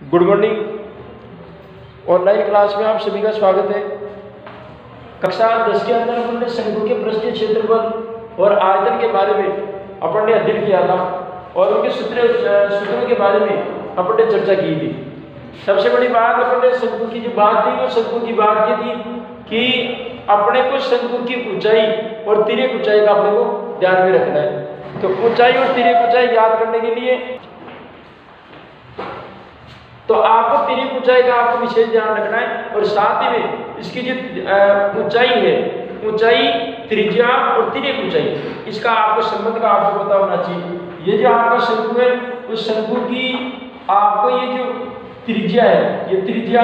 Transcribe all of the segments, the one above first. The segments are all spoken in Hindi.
Good morning. ऑनलाइन क्लास में आप सभी का स्वागत है। कक्षा 10 के अंदर अपन ने शंकु के पृष्ठीय क्षेत्रफल और आयतन के बारे में अपन ने अध्ययन किया था और उनके सूत्रों के बारे में अपन ने चर्चा की थी। सबसे बड़ी बात अपन ने शंकु की जो बात थी वो शंकु की बात ये थी कि अपने को शंकु की ऊंचाई और तिर्यक ऊंचाई का अपने को ध्यान में रखना है। तो ऊंचाई और तिर्यक ऊंचाई याद करने के लिए तो आपको तिर्यक ऊंचाई का आपको विशेष ध्यान रखना है और साथ ही में इसकी जो ऊंचाई है, ऊंचाई, त्रिज्या और तिर्यक ऊंचाई, इसका आपको संबंध का आपको पता होना चाहिए। ये जो आपका शंकु है उस शंकु की आपको ये जो त्रिज्या है, ये त्रिज्या,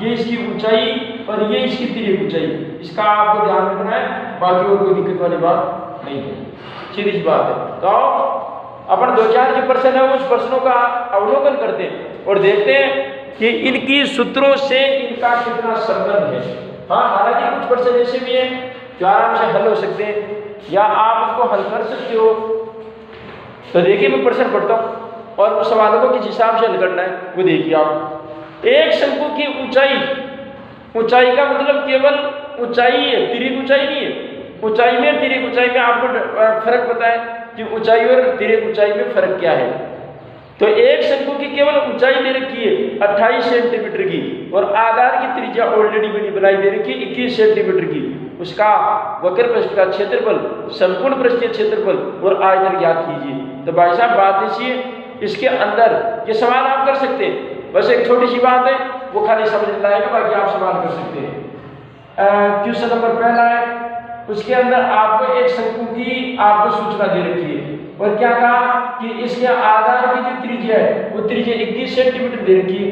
ये इसकी ऊंचाई और ये इसकी तिर्यक ऊंचाई, इसका आपको ध्यान रखना है। बाकी और कोई दिक्कत वाली बात नहीं है, सीधी सी बात है। तो अपन दो चार जो प्रश्न है उस प्रश्नों का अवलोकन करते हैं और देखते हैं कि इनकी सूत्रों से इनका कितना संबंध है। हाँ, हालांकि कुछ प्रश्न ऐसे भी हैं जो आराम से हल हो सकते हैं या आप उसको हल कर सकते हो। तो देखिए मैं प्रश्न पढ़ता हूँ और उस सवालों को किस हिसाब से हल करना है वो देखिए आप। एक शंकु की ऊंचाई, ऊंचाई का मतलब केवल ऊंचाई है, तिर्यक ऊंचाई नहीं है। ऊंचाई में तिर्यक ऊंचाई में आपको फर्क पता है कि ऊंचाई और तिर्यक ऊंचाई में फर्क क्या है। तो एक शंकु की केवल ऊंचाई दे रखी है 28 सेंटीमीटर की और आधार की त्रिज्या ऑलरेडी बनाई दे रखी है 21 सेंटीमीटर की। उसका वक्र पृष्ठ का क्षेत्रफल, संपूर्ण पृष्ठीय क्षेत्रफल और आयतन ज्ञात कीजिए। तो भाई साहब बात ऐसी है, इसके अंदर ये सवाल आप कर सकते हैं। बस एक छोटी सी बात है, वो खाली समझ लाएगा, बाकी आप सवाल कर सकते हैं। क्वेश्चन नंबर पहला है, उसके अंदर आपको एक शंकु की आपको सूचना दे रखी है और क्या कहा कि इसके आधार की जो त्रिज्या है वो त्रिज्या 21 सेंटीमीटर दे रखी है।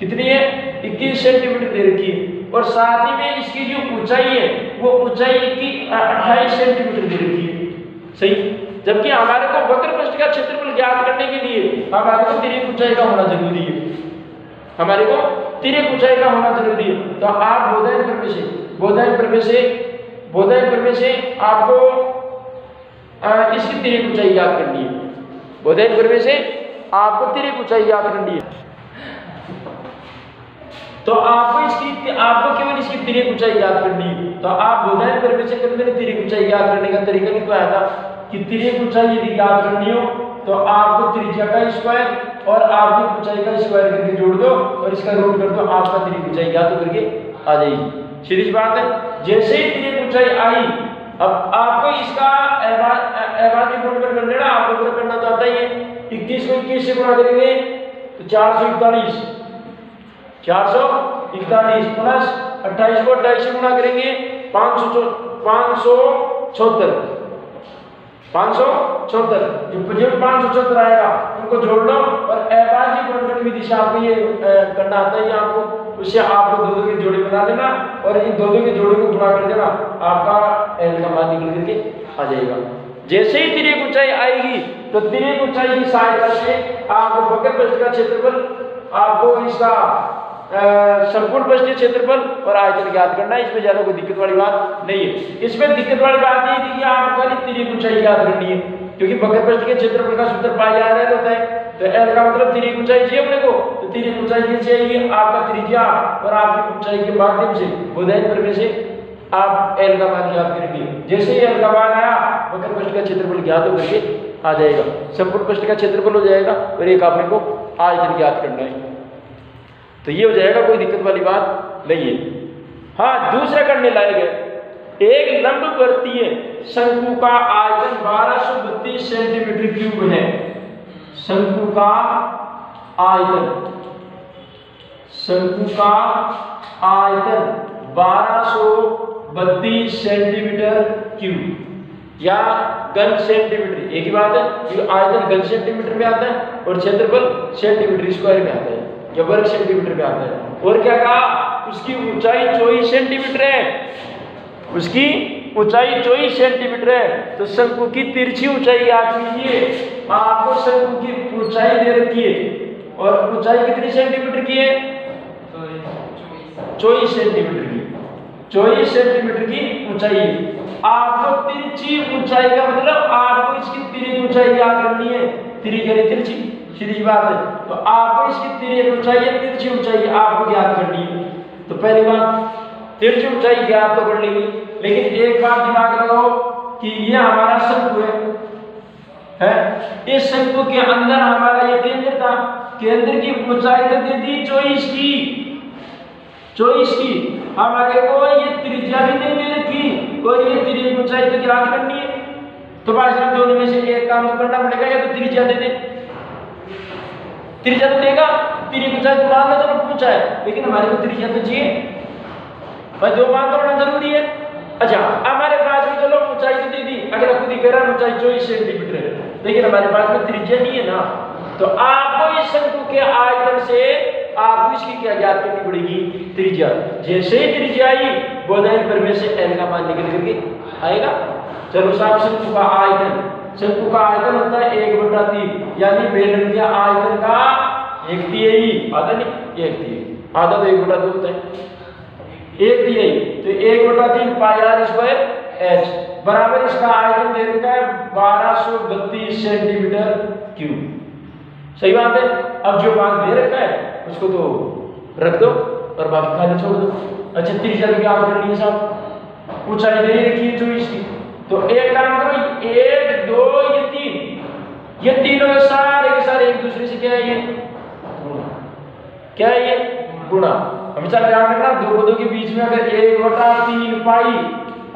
कितनी है? 21 सेंटीमीटर दे रखी है और साथ ही में इसकी जो ऊंचाई है वो ऊंचाई की 28 सेंटीमीटर दे रखी है। सही। जबकि हमारे को वक्र पृष्ठ का क्षेत्रफल ज्ञात करने के लिए हमारे को तिर्यक ऊंचाई का होना जरूरी है। हमारे को तिर्यक ऊंचाई का होना जरूरी है। तो आप बोधायन प्रमेय से आपको इसकी तिर्यक ऊंचाई याद करनी है। बोधायन प्रमेय से आपको तिर्यक ऊंचाई याद करनी है। तो आपको केवल इसकी तिर्यक ऊंचाई याद करनी है। तो आप बोधायन प्रमेय से कभी तिर्यक ऊंचाई याद करने का तरीका नहीं पाया था कि तिर्यक ऊंचाई यदि याद करनी हो तो आपको त्रिज्या का स्क्वायर और आपकी ऊंचाई का स्क्वायर करके जोड़ दो और इसका रूट कर दो, आपका तिर्यक ऊंचाई याद तो करके आ जाएगी। सीधी बात है। जैसे ही तिर्यक ऊंचाई आई, अब आपको इसका एवरेज गुणनफल कर लेना, आपको गुणा करना तो आता ही है। 21 को 21 से गुणा करेंगे तो 441 प्लस 28 को 28 से गुणा करेंगे 574 जो 574 आएगा उनको जोड़ लो और एवरेज गुणनफल विधि से आपको ये करना आता है। आपको उससे आपको दो के जोड़े बना देना और इन दो के जोड़े को गुणा कर देना, आपका एल का मान निकल करके आ जाएगा। जैसे ही तिर्यक ऊंचाई आएगी तो तिर्यक ऊंचाई की सहायता से आपको वक्र पृष्ठ का क्षेत्रफल, आपको इसका संपूर्ण पृष्ठीय क्षेत्रफल और आयतन ज्ञात करना है। इसमें ज्यादा कोई दिक्कत वाली बात नहीं है। इसमें दिक्कत वाली बात ये थी कि आपको खाली तिर्यक ऊंचाई ज्ञात करनी है, क्योंकि वक्र पृष्ठ के क्षेत्रफल का सूत्र पाई जा रहा होता है। तो एल का मतलब तिर्यक ऊंचाई चाहिए अपने को, तो तिर्यक ऊंचाई कैसे आएगी? आपका त्रिज्या और आपकी ऊंचाई के माध्यम से बोधायन प्रमेय से आप एल का मान ज्ञात करेंगे। जैसे ही एल का मान आया वक्र पृष्ठ का क्षेत्रफल ज्ञात होकर के आ जाएगा, संपूर्ण पृष्ठ का क्षेत्रफल हो जाएगा और एक आपने को आयतन ज्ञात करना है। तो ये हो जाएगा, कोई दिक्कत वाली बात नहीं है। हाँ, दूसरा करने लायक है, एक लंबवर्तीय शंकु का आयतन 1232 सेंटीमीटर क्यूब है। शंकु का आयतन 1232 सेंटीमीटर क्यूब या घन सेंटीमीटर, एक ही बात है। ये आयतन घन सेंटीमीटर में आता है और क्षेत्रफल सेंटीमीटर स्क्वायर में आता है या वर्ग सेंटीमीटर में आता है। और क्या कहा? उसकी ऊंचाई 24 सेंटीमीटर है। उसकी ऊंचाई 24 सेंटीमीटर है। तो शंकु की तिरछी ऊंचाई याद कीजिए। आपको शंकु की ऊंचाई दे रखी है और ऊंचाई कितनी सेंटीमीटर की है? 24 सेंटीमीटर की। 24 सेंटीमीटर की ऊंचाई है। आपको तिरछी ऊंचाई का मतलब आपको इसकी तिर्यक ऊंचाई याद करनी है। तिर्यक यानी तिरछी, सीधी सी बात है। तो आपको इसकी तिर्यक ऊंचाई या तिरछी ऊंचाई आपको ज्ञात करनी है। तो पहली बात तिरछी ऊंचाई ज्ञात तो कर लेंगे, लेकिन एक बात दिमाग लगाओ कि ये हमारा शंकु है, इस शंकु के अंदर हमारा ये केंद्र था, केंद्र की ऊंचाई तो दे दी 24 की, 24 की। हमारे को ये त्रिज्या भी नहीं दे रखी, कोई ये तिर्यक ऊंचाई तो ज्ञात करनी है। तो भाई साहब दोनों में से एक काम तो करना पड़ेगा, या तो त्रिज्या दे दे, त्रिज्या तो देगा, तिर्यक ऊंचाई तो मान लो चलो पूछा है, लेकिन हमारे को त्रिज्या तो चाहिए भाई, दो मान तो होना जरूरी है। अच्छा हमारे पास में चलो ऊंचाई तो दे दी, अगर खुद ही कह रहा है ऊंचाई 24 सेंटीमीटर है, लेकिन हमारे पास में त्रिज्या नहीं है ना। तो आपको इस शंकु के आयतन से आपको इसकी क्या ज्ञात करनी पड़ेगी, त्रिज्या। जैसे ही त्रिज्या आई बोधायन पर में से एल का मान निकल करके आएगा। चलो साहब शंकु का आयतन, शंकु का आयतन होता है 1/3, यानी बेलन के आयतन का 1/3, आधा नहीं 1/3, आधा तो 1/2 होता है, 1/3। तो 1/3 पाई आर स्क्वायर एच बराबर इसका आयतन दे रखा है 1232 सेंटीमीटर क्यूब। सही बात है। अब जो मान दे रखा है उसको तो रख दो और बाकी खाली छोड़ दो। अच्छा त्रिज्या की आप करनी है साहब, ऊंचाई दे रखी है 24 की, तो एक काम करो 1 2 ये 3, ये तीनों सारे के सारे एक दूसरे से क्या है, ये क्या है, ये गुणा। हमेशा ध्यान रखना दो को दो के बीच में अगर 1/3 पाई,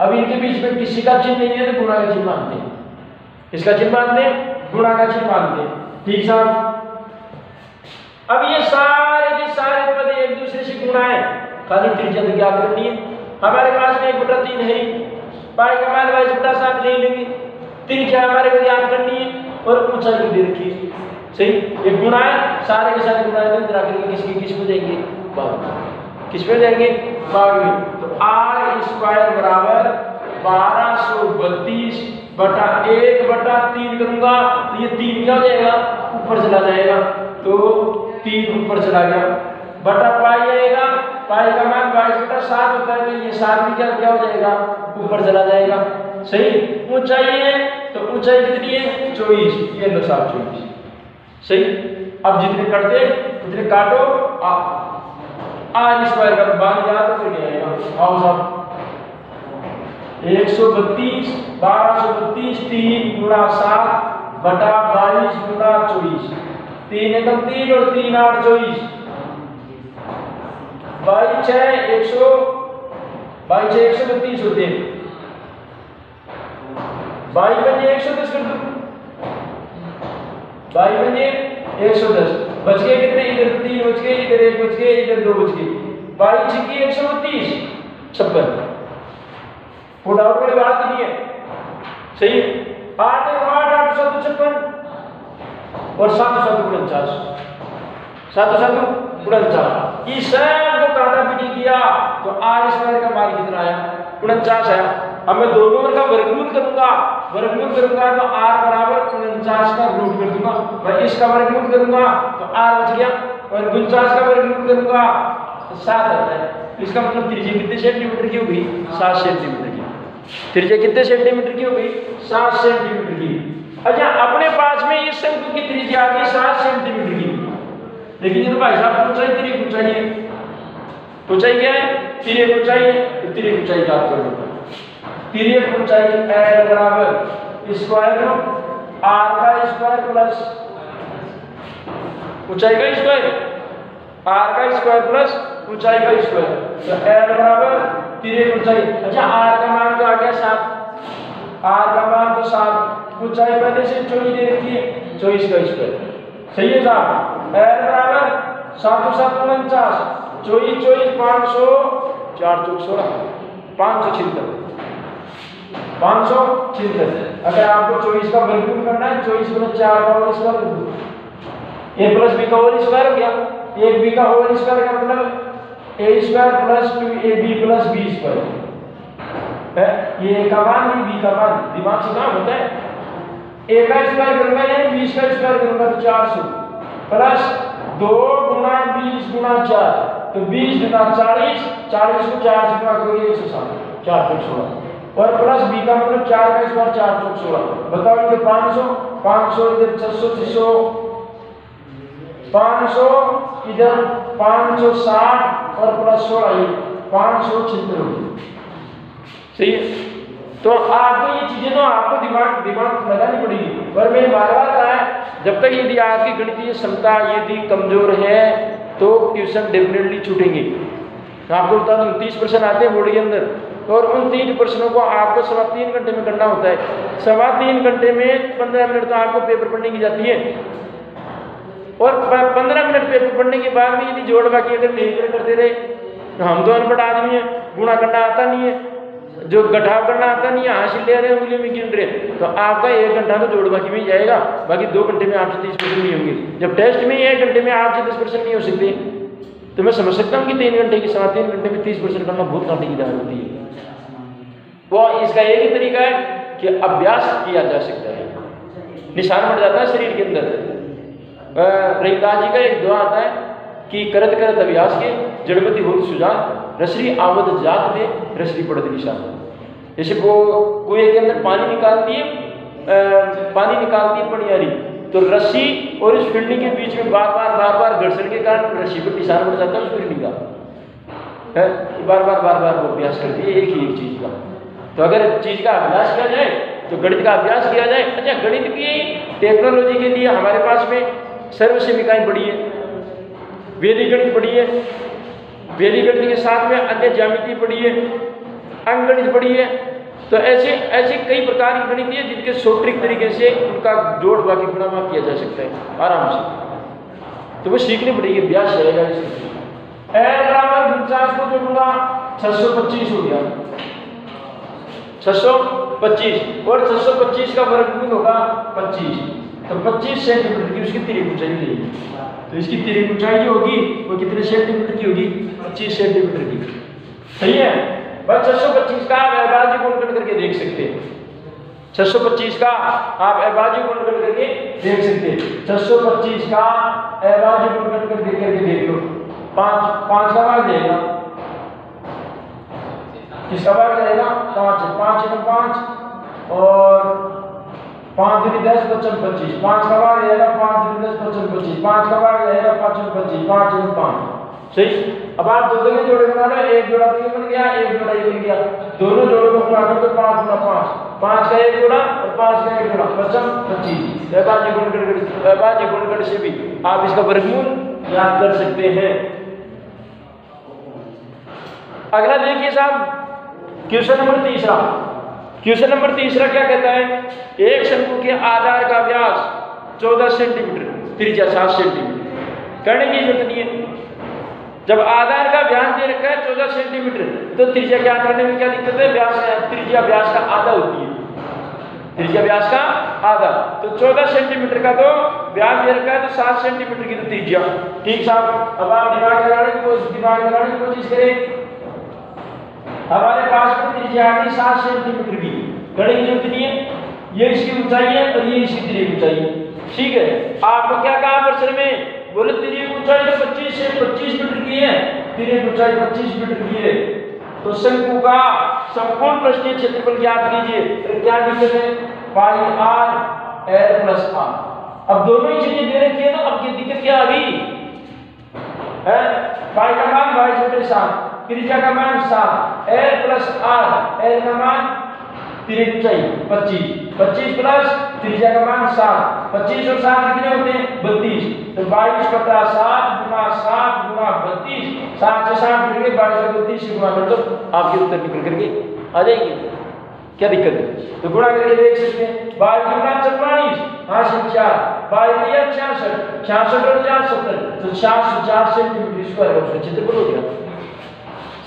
अब इनके बीच में किसी का चिन्ह नहीं है तो गुणा का चिन्ह मानते हैं, इसका चिन्ह मानते हैं, गुणा का चिन्ह मानते हैं। ठीक साहब। अब ये सारे के सारे पद एक दूसरे से गुणा है, खाली त्रिज्या तो ज्ञात करनी है। हमारे पास में 1/3 है, पाई का मान 22/7 ले लेंगे, त्रिज्या हमारे को ज्ञात करनी है और ऊंचाई को दे रखी है। सही, ये गुणा है, सारे के सारे गुणा है, तो इधर आकर किसकी किस पे जाएंगे, भाग में। किस पे जाएंगे, भाग में। तो आर स्क्वायर बराबर 1232 बटा 1/3 करूंगा तो ये 3 क्या हो जाएगा, ऊपर चला जाएगा, तो 3 ऊपर चला गया, बटा पाई आएगा, पाई का मान 22/7 होता है, तो ये 7 भी क्या हो जाएगा, ऊपर चला जाएगा। सही। ऊंचाई है तो ऊंचाई कितनी है, 24, ये लो साहब 24। सही। अब जितने कटते उतने काटो, आर स्क्वायर का मान याद तो फिर क्या आएगा, आओ साहब 132 1232 3 गुणा 7 बटा 22 गुणा 24, 3 एकम 3 और 3 8 24, 22 6 132 होते हैं, 22 बजे 110 कर दो, 22 बजे 110, बच गए कितने, इधर 3 बच गए, इधर 1 बच गए, इधर 2 बच गए, 22 की 132 56। फुट आउट वाली बात नहीं है। सही है। 8 8 8 7 56 और 7 7 49, 7 7 49, इस सब को काटा पीटी किया तो आर स्क्वायर का मान कितना आया, 49 आया। अब मैं दोनों का वर्गमूल करूंगा, तो आर बराबर 49 का रूट कर दूंगा, मैं इसका वर्गमूल करूंगा तो आर बच गया, और 49 का वर्गमूल करूंगा तो 7 आता है। इसका मतलब त्रिज्या कितने सेंटीमीटर की हो गई, 7 सेंटीमीटर की। त्रिज्या कितने सेंटीमीटर की हो गई, 7 सेंटीमीटर की। अच्छा अपने पास में इस शंकु की त्रिज्या आ गई 7 सेंटीमीटर की, लेकिन ये तो भाई साहब ऊंचाई तिर्यक ऊंचाई है, ऊंचाई क्या है, तिर्यक ऊंचाई है, तो तिर्यक ऊंचाई याद कर लो। तिर्यक ऊंचाई L बराबर स्क्वायर रूट आर का स्क्वायर प्लस ऊंचाई का स्क्वायर, आर का स्क्वायर प्लस ऊंचाई का स्क्वायर, तो L बराबर तिर्यक ऊंचाई। अच्छा आर का मान तो आ गया 7, आर का मान तो 7, ऊंचाई पहले से 24 दे रखी है, 24 का स्क्वायर। सही है साहब। L बराबर 7 7 49, 24 24 500 4 4 16 576, 576। अगर आपको 24 का वर्गमूल करना है, 24 × 4 का होल स्क्वायर कर दो, a प्लस b का होल स्क्वायर हो गया, 1b का होल स्क्वायर का मतलब a square plus 2ab plus b square है। ये a का मान भी b का मान, दिमाग से काम होता है। a का स्क्वायर करूंगा यानी 20 का स्क्वायर करूंगा तो 400 प्लस 2 × 20 × 4, तो 20 × 40, 40 को 4 से गुणा करोगे 160, 4 4 16, और प्लस b का मतलब 4 का स्क्वायर 4 4 16। बताओ ये 500 500 इधर 600 600 500 इधर 560 और प्लस 16 ये 576 होगी। सही है। तो आपको ये चीजें तो आपको दिमाग लगानी पड़ेगी। पर मैंने बार बार कहा है, जब तक यदि आपकी गणितीय क्षमता यदि कमजोर है तो क्वेश्चन डेफिनेटली छूटेंगे। आपको बता दूं 30% आते हैं बोर्ड के अंदर, और उन 3 प्रश्नों को आपको 3.25 घंटे में करना होता है। 3.25 घंटे में 15 मिनट तो आपको पेपर पढ़ने की जाती है, और 15 मिनट पेपर पढ़ने के बाद में यदि जोड़ बाकी अगर नहीं करते रहे, तो हम तो अनपढ़ आदमी है, गुणा करना आता नहीं है, जो घटाव करना आता नहीं है, हासिल ले रहे हैं उंगली में गिन रहे, तो आपका 1 घंटा तो जोड़ बाकी में ही जाएगा। बाकी 2 घंटे में आपसे 30% नहीं होंगे। जब टेस्ट में 1 घंटे में आपसे 10% नहीं हो सकते, तो मैं समझ सकता हूँ कि 3 घंटे की 3.25 घंटे में 30% करना बहुत कांटे की दाल होती है। वो इसका एक ही तरीका है कि अभ्यास किया जा सकता है, निशान बढ़ जाता है शरीर के अंदर। रविदास जी का एक दुआ आता है कि करत करत अभ्यास के जड़पति हो सुजान, रसरी आवद जात दे रसरी पड़त निशान। जैसे वो कुएं के अंदर पानी निकालती है पनियारी, तो रस्सी और इस फिरनी के बीच में बार बार घर्षण के कारण रस्सी पर निशान बढ़ जाता है उस फिरनी का। बार बार वो अभ्यास करती है एक चीज का। तो अगर चीज का अभ्यास किया जाए तो गणित का अभ्यास किया जाए। अच्छा, गणित की टेक्नोलॉजी के लिए हमारे पास में सर्वसेमिकाएं पढ़ी है, वैदिक गणित पढ़ी है, वैदिक गणित के साथ में अन्य ज्यामिति पढ़ी है, अंकगणित पढ़ी है। तो ऐसे कई प्रकार की गणित है जिनके सॉफ्टवेयर तरीके से उनका जोड़ बाकी गुणा किया जा सकता है आराम से। तो वो सीखनी पड़ेगी, अभ्यास रहेगा इसमें। एल बराबर 49 को जोड़ूंगा 625 हो गया, 625, और 625 का वर्गमूल होगा 25, तो 25 सेंटीमीटर की उसकी तिरक ऊंचाई मिलेगी। तो इसकी तिरक ऊंचाई जो होगी वो कितने सेंटीमीटर की होगी? 25 सेंटीमीटर की। सही है। बस 625 का आप अभाज्य गुणन करके देख सकते हैं। 625 का आप अभाज्य गुणन करके देख सकते हैं। 625 का अभाज्य गुणन करके देख लो। 5 का भाग जाएगा, किसका भाग जाएगा? 5 × 5 और 5 × 10 = 25। 5 का भाग जाएगा 5 × 10 = 25। 5 का भाग जाएगा 5 × 25, 5 × 5। सही। अब आप दो के जोड़े बना लो, एक जोड़ा तो ये बन गया, एक जोड़ा ये बन गया। दोनों जोड़ों को मिलाकर तो 5 × 5, 5 का एक जोड़ा और 5 का एक जोड़ा 25। अभाज्य गुणनखंड से भी आप इसका वर्गमूल याद कर सकते हैं। अगला देखिए साहब, क्वेश्चन नंबर 3। क्वेश्चन नंबर 3 क्या कहता है? एक शंकु के आधार का व्यास 14 सेंटीमीटर, त्रिज्या 7 सेंटीमीटर। करने की जरूरत नहीं है। जब आधार का व्यास दे रखा है 14 सेंटीमीटर, तो त्रिज्या ज्ञात करने में क्या दिक्कत है? व्यास, त्रिज्या व्यास का आधा होती है, त्रिज्या व्यास का आधा। तो 14 सेंटीमीटर का तो व्यास दे रखा है, तो 7 सेंटीमीटर की तो त्रिज्या। ठीक साहब। अब आप दिमाग लगाने की कोशिश करें। हमारे पास में त्रिज्या आ गई 7 सेंटीमीटर की, करने की जरूरत नहीं है। ये इसकी ऊंचाई है और ये इसकी तिरक ऊंचाई है। ठीक है। आपको क्या कहा प्रश्न में? बोले तिरक ऊंचाई तो 25 मीटर की है, तिरक ऊंचाई 25 मीटर की है। तो शंकु का संपूर्ण पृष्ठीय क्षेत्रफल ज्ञात कीजिए। तो क्या दिक्कत है? पाई r l + r। अब दोनों ही चीजें दे रखी है, तो अब की दिक्कत क्या आ गई है? पाई का मान 22/7, त्रिज्या का मान 7, l + r, l का मान तिरक ऊंचाई 25 प्लस त्रिज्या का मान 7, 25 और 7 कितने होते हैं? 32। तो 22/7 × 7 × 32, 7 से 7 मिल गए, 22 और 32 से गुणा कर दो, आपके उत्तर निकल करके आ जाएगी। क्या दिक्कत है? तो गुणा करके देख सकते हैं। 22 × 44, 4, 22 × 66, 66 और 4 70, तो 704 सेंटीमीटर स्क्वायर का उसका क्षेत्रफल हो गया।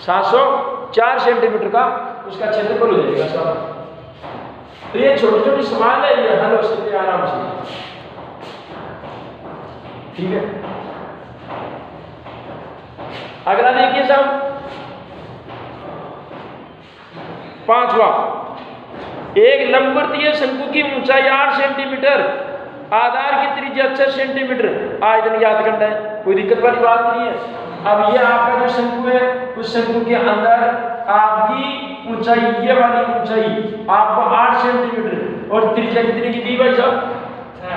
704 सेंटीमीटर का उसका क्षेत्रफल हो जाएगा साहब। तो ये छोटी सवाल है, ये हल हो सकते हैं आराम से। ठीक है। अगला देखिए साहब, 5वां। एक लंबवृत्तीय शंकु की ऊंचाई 8 सेंटीमीटर, आधार की त्रिज्या 6 सेंटीमीटर, आयतन ज्ञात करना है। कोई दिक्कत वाली बात नहीं है। अब ये आपका जो शंकु है, उस शंकु के अंदर आपकी ऊंचाई, ये वाली ऊंचाई आपको 8 सेंटीमीटर और त्रिज्या कितनी की दी भाई साहब?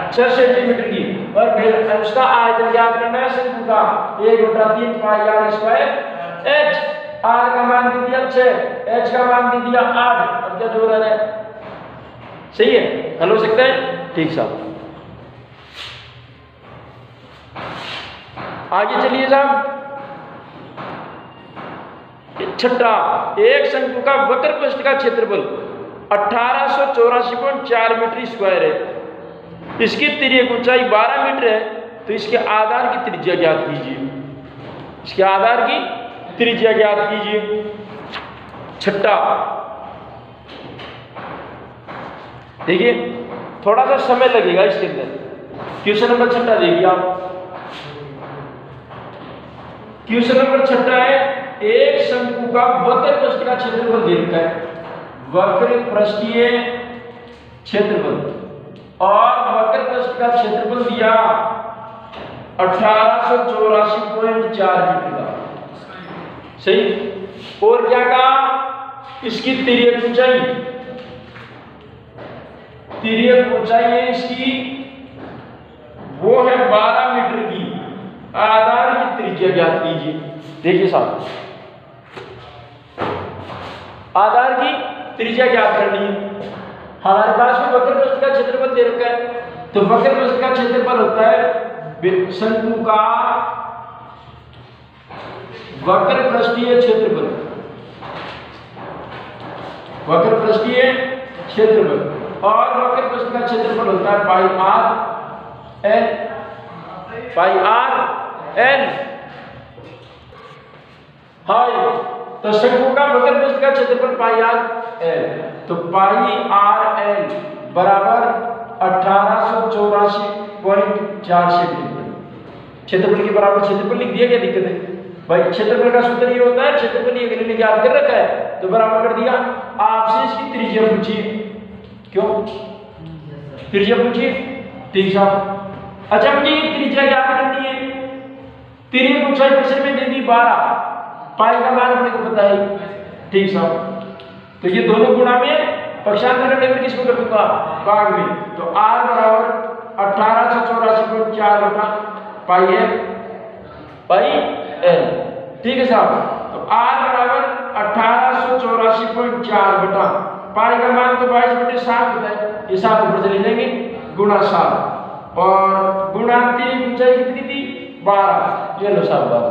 6 सेंटीमीटर की। और फिर उसका आयतन ज्ञात करना है शंकु का 1/3 पाई आर स्क्वायर एच। आर का मान दे दिया 6, एच का मान दे दिया 8। अब क्या जोड़ है? सही है, हल हो सकता है। ठीक साहब, आगे चलिए साहब। छठा, एक शंकु का वक्र पृष्ठ का क्षेत्रफल 1884.4 मीटर स्क्वायर है। इसकी तिर्यक ऊंचाई 12 मीटर है। तो इसके आधार की त्रिज्या ज्ञात कीजिए। इसके आधार की त्रिज्या ज्ञात कीजिए। छठा, देखिए थोड़ा सा समय लगेगा इसके अंदर। क्वेश्चन नंबर छठा देखिए आप। क्वेश्चन नंबर छठा है, एक शंकु का वक्र पृष्ठ का क्षेत्रफल दे रखा है। वक्र पृष्ठीय क्षेत्रफल और वक्र पृष्ठ का क्षेत्रफल दिया 1884.4 मीटर का। सही। और क्या कहा? इसकी तिर्यक ऊंचाई, तिर्यक ऊंचाई है इसकी वो है 12 मीटर की। आधार की त्रिज्या ज्ञात कीजिए। देखिए साहब, आधार की त्रिज्या ज्ञात करनी है। हमारे पास में वक्र पृष्ठ का क्षेत्रफल दे रखा है। तो वक्र पृष्ठ का क्षेत्रफल होता है शंकु का वक्र पृष्ठीय क्षेत्रफल। वक्र पृष्ठीय क्षेत्रफल और वक्र पृष्ठ का क्षेत्रफल होता है पाई आर एल। पाई आर एल। हाय, तो शंकु का वक्र पृष्ठ का क्षेत्रफल पाई आर एल। तो पाई आर एल बराबर 1884.4 सेंटीमीटर। क्षेत्रफल के बराबर क्षेत्रफल लिख दिया, क्या दिक्कत है भाई? क्षेत्रफल का सूत्र ये होता है, क्षेत्रफल ये मैंने याद कर रखा है तो बराबर कर दिया। आपसे इसकी त्रिज्या पूछिए। क्यों त्रिज्या पूछिए? ठीक साहब। अच्छा, मुझे ये त्रिज्या याद करनी है। तिर्यक ऊंचाई प्रश्न में दे दी 12, पाई का मान अपने को पता है। ठीक साहब। तो ये दोनों गुणा में पक्षांतर करने में किसको कर दूंगा? भाग में। तो r बराबर 1884.4 बटा पाई एल पाई एल। ठीक है साहब। तो r बराबर 1884.4 बटा पाई का मान तो 22/7 होता है। ये 7 ऊपर चले जाएंगे, गुणा 7 और गुणा तिर्यक ऊंचाई कितनी थी? 12। ये लो साहब बात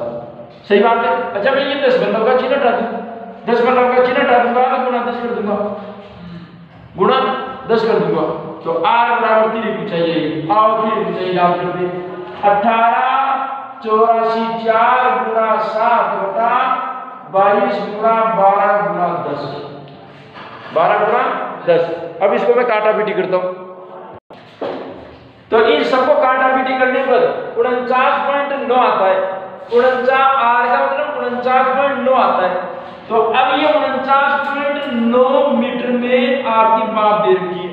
सही बात है। अच्छा, मैं ये 10 बल्लभ का चिन्ह हटा दूं, 10 बल्लभ का चिन्ह हटा दूंगा तो गुणा 10 कर दूंगा, गुणा 10 कर दूंगा। तो r बराबर तिर्यक ऊंचाई है। आओ तिर्यक ऊंचाई याद कर दे। 1884 4 गुणा 7 बटा 22 गुणा 12 गुणा 10। 12 गुणा 10। अब इसको मैं काटा पीटी करता हूं। तो इन सबको काटा पीटी करने पर 49.9 आता है। 49 आर का मतलब 49.9 आता है। तो अब ये 49.9 मीटर में आपकी माप दे रखी है,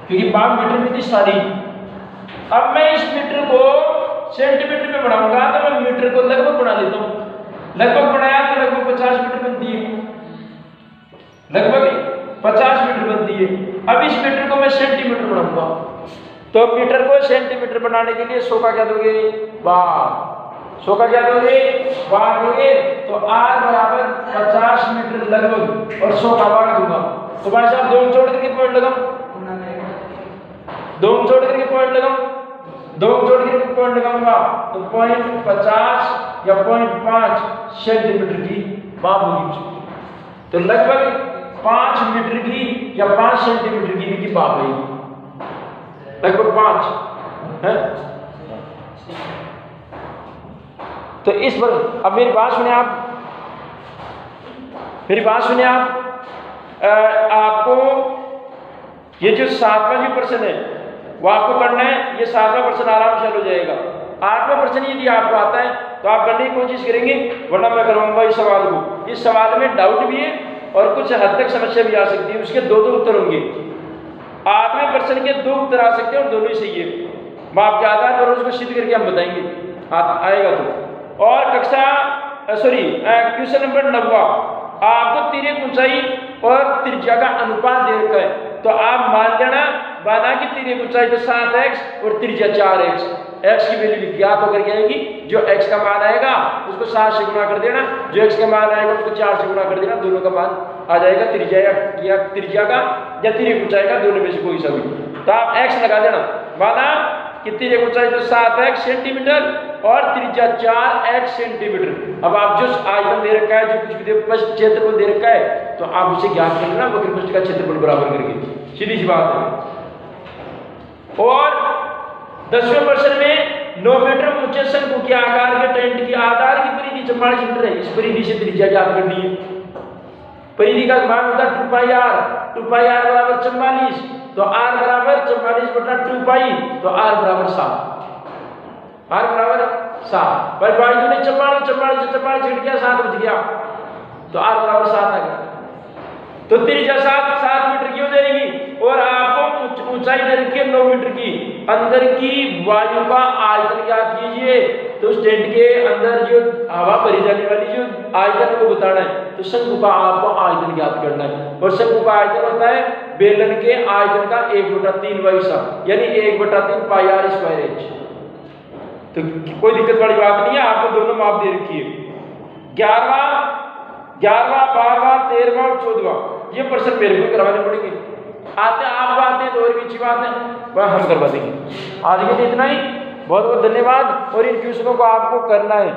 क्योंकि माप मीटर में थी सारी। अब मैं इस मीटर को सेंटीमीटर में बढ़ाऊंगा तो मैं मीटर को लगभग बढ़ा लेता हूं। लगभग बढ़ाया तो लगभग 50 मीटर बनती है, लगभग 50 मीटर बनती है। अब इस मीटर को मैं सेंटीमीटर बढ़ाऊंगा तो मीटर को सेंटीमीटर बनाने के लिए 100 का क्या दोगे? भाग। 100 का क्या दोगे? भाग दोगे। तो r बराबर 50 मीटर लगभग और 100 का भाग दूंगा। तो भाई साहब 2 जोड़ करके पॉइंट लगाओ, 2 जोड़ करके पॉइंट लगाओ, 2 जोड़ करके पॉइंट लगाऊंगा तो 0.50 या 0.5 सेंटीमीटर की माप होगी। तो लगभग 5 मीटर की या 5 सेंटीमीटर की माप है, लगभग 5 है। तो इस पर अब मेरी बात सुने आप, मेरी बात सुने आप। आपको ये जो 7वां जो प्रश्न है वो आपको करना है। ये 7वां प्रश्न आराम से हल हो जाएगा। 8वां प्रश्न यदि आपको आता है तो आप करने की कोशिश करेंगे, वरना मैं करवाऊंगा इस सवाल को। इस सवाल में डाउट भी है और कुछ हद तक समस्या भी आ सकती है। उसके 2 उत्तर होंगे। 8वें प्रश्न के 2 उत्तर आ सकते हैं और दोनों ही सही है। माप के आधार पर उसको सिद्ध करके हम बताएंगे, आएगा तो। और क्वेश्चन नंबर 9 आपको तिर्यक ऊंचाई और त्रिज्या का अनुपात दे रखा है। तो आप मान लेना माना कि तिर्यक ऊंचाई तो 7x और त्रिज्या 4x, x की वैल्यू ज्ञात होकर के आएगी। जो x का मान आएगा उसको 7 से गुणा कर देना, जो x का मान आएगा उसको 4 से गुणा कर देना, दोनों का मान आ जाएगा त्रिज्या या तिर्यक ऊंचाई का, दोनों में से कोई सा भी। तो आप x लगा देना। माना कि तिर्यक ऊंचाई तो 7x सेंटीमीटर और त्रिज्या 4x सेंटीमीटर। अब आप जो आयतन दे रखा है, जो कुछ भी क्षेत्रफल दे रखा है, तो आप उसे ज्ञात कर लेना वक्र पृष्ठ का क्षेत्रफल बराबर करके, सीधी सी बात है। और 10वें प्रश्न में 9 मीटर ऊंचे शंकु के आकार के टेंट की आधार की परिधि 44 मीटर है। इस परिधि से त्रिज्या ज्ञात करनी है। परिधि का मान होता है 2 पाई r बराबर 44, तो r बराबर 44 बटा 2 पाई, तो r बराबर 7। भाई बाई दूनी 44 से 44 घट गया 7 बच गया, तो r बराबर 7 आ गया। तो त्रिज्या 7 मीटर की हो जाएगी और आपको ऊंचाई दे रखी है 9 मीटर की। अंदर की वायु का आयतन ज्ञात कीजिए। तो उस टेंट के अंदर जो हवा भरी जाने वाली जो आयतन को बताना है, तो शंकु का आपको आयतन ज्ञात करना है। और शंकु का आयतन होता है बेलन के आयतन का 1/3 वायुसा, यानी 1/3 पाई r स्क्वायर h। तो कोई दिक्कत वाली बात नहीं है, आपको दोनों माप दे रखी है। 11वां 12वां 13वां और 14वां ये प्रश्न मेरे को करवाने पड़ेंगे। आते आप आते हैं तो और भी अच्छी बात है, वह हम करवा देंगे। आज के लिए इतना ही। बहुत बहुत धन्यवाद। और इन क्वेश्चनों को आपको करना है।